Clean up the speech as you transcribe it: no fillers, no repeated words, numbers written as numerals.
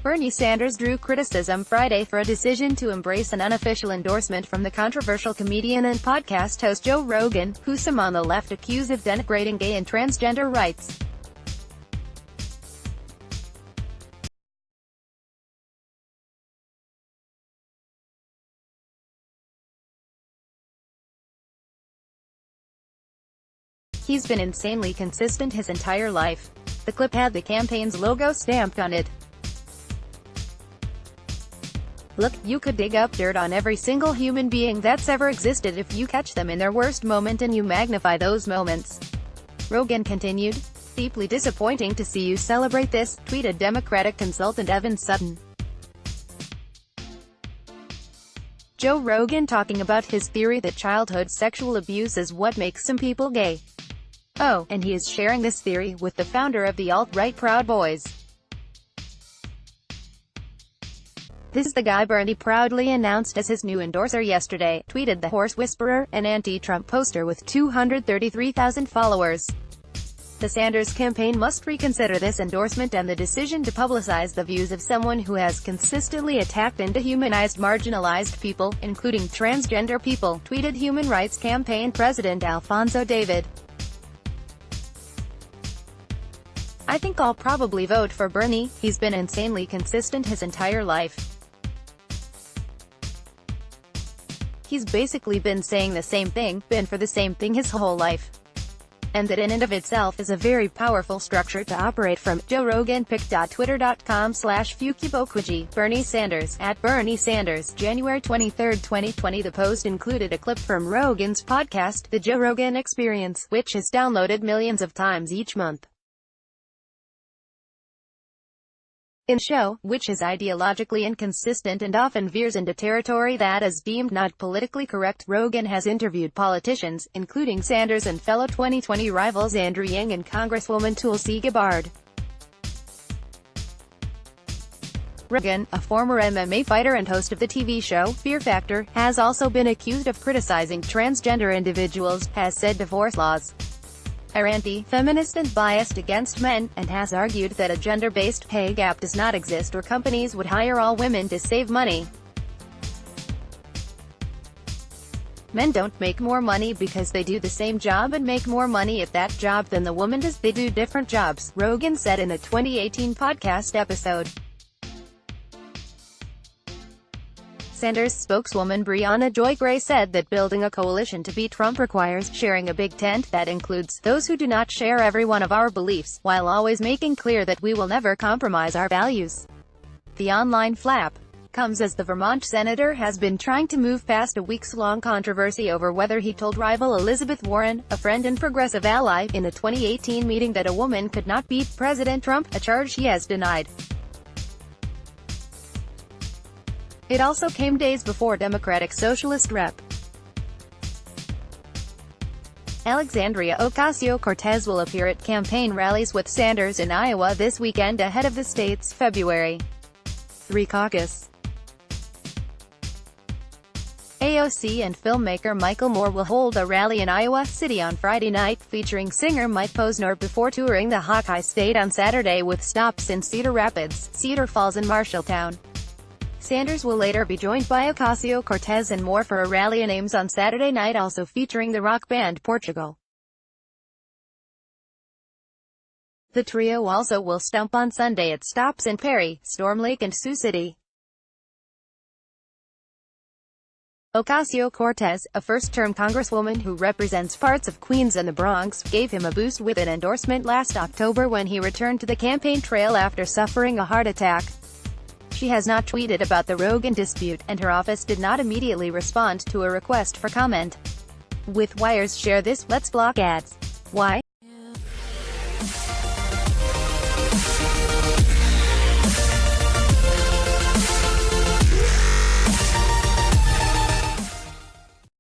Bernie Sanders drew criticism Friday for a decision to embrace an unofficial endorsement from the controversial comedian and podcast host Joe Rogan, who some on the left accuse of denigrating gay and transgender rights. He's been insanely consistent his entire life. The clip had the campaign's logo stamped on it. Look, you could dig up dirt on every single human being that's ever existed if you catch them in their worst moment and you magnify those moments. Rogan continued. Deeply disappointing to see you celebrate this, tweeted Democratic consultant Evan Sutton. Joe Rogan talking about his theory that childhood sexual abuse is what makes some people gay. Oh, and he is sharing this theory with the founder of the alt-right Proud Boys. This is the guy Bernie proudly announced as his new endorser yesterday, tweeted the horse whisperer, an anti-Trump poster with 233,000 followers. The Sanders campaign must reconsider this endorsement and the decision to publicize the views of someone who has consistently attacked and dehumanized marginalized people, including transgender people, tweeted Human Rights Campaign President Alphonso David. I think I'll probably vote for Bernie. He's been insanely consistent his entire life. He's basically been saying the same thing, been for the same thing his whole life. And that in and of itself is a very powerful structure to operate from. Joe Rogan pic.twitter.com/fukibokwiji, Bernie Sanders, @Bernie Sanders, January 23, 2020. The post included a clip from Rogan's podcast, The Joe Rogan Experience, which is downloaded millions of times each month. In the show, which is ideologically inconsistent and often veers into territory that is deemed not politically correct, Rogan has interviewed politicians, including Sanders and fellow 2020 rivals Andrew Yang and Congresswoman Tulsi Gabbard. Rogan, a former MMA fighter and host of the TV show Fear Factor, has also been accused of criticizing transgender individuals, has said divorce laws are anti-feminist and biased against men, and has argued that a gender-based pay gap does not exist or companies would hire all women to save money. Men don't make more money because they do the same job and make more money at that job than the woman does. They do different jobs, Rogan said in a 2018 podcast episode. Sanders spokeswoman Brianna Joy Gray said that building a coalition to beat Trump requires sharing a big tent that includes those who do not share every one of our beliefs, while always making clear that we will never compromise our values. The online flap comes as the Vermont senator has been trying to move past a weeks-long controversy over whether he told rival Elizabeth Warren, a friend and progressive ally, in a 2018 meeting that a woman could not beat President Trump, a charge he has denied. It also came days before Democratic Socialist Rep. Alexandria Ocasio-Cortez will appear at campaign rallies with Sanders in Iowa this weekend ahead of the state's February 3 caucus. AOC and filmmaker Michael Moore will hold a rally in Iowa City on Friday night, featuring singer Mike Posner before touring the Hawkeye State on Saturday with stops in Cedar Rapids, Cedar Falls and Marshalltown. Sanders will later be joined by Ocasio-Cortez and Moore for a rally in Ames on Saturday night, also featuring the rock band Portugal. The trio also will stump on Sunday at stops in Perry, Storm Lake and Sioux City. Ocasio-Cortez, a first-term congresswoman who represents parts of Queens and the Bronx, gave him a boost with an endorsement last October when he returned to the campaign trail after suffering a heart attack. She has not tweeted about the Rogan dispute, and her office did not immediately respond to a request for comment. With Wire's share this, let's block ads. Why?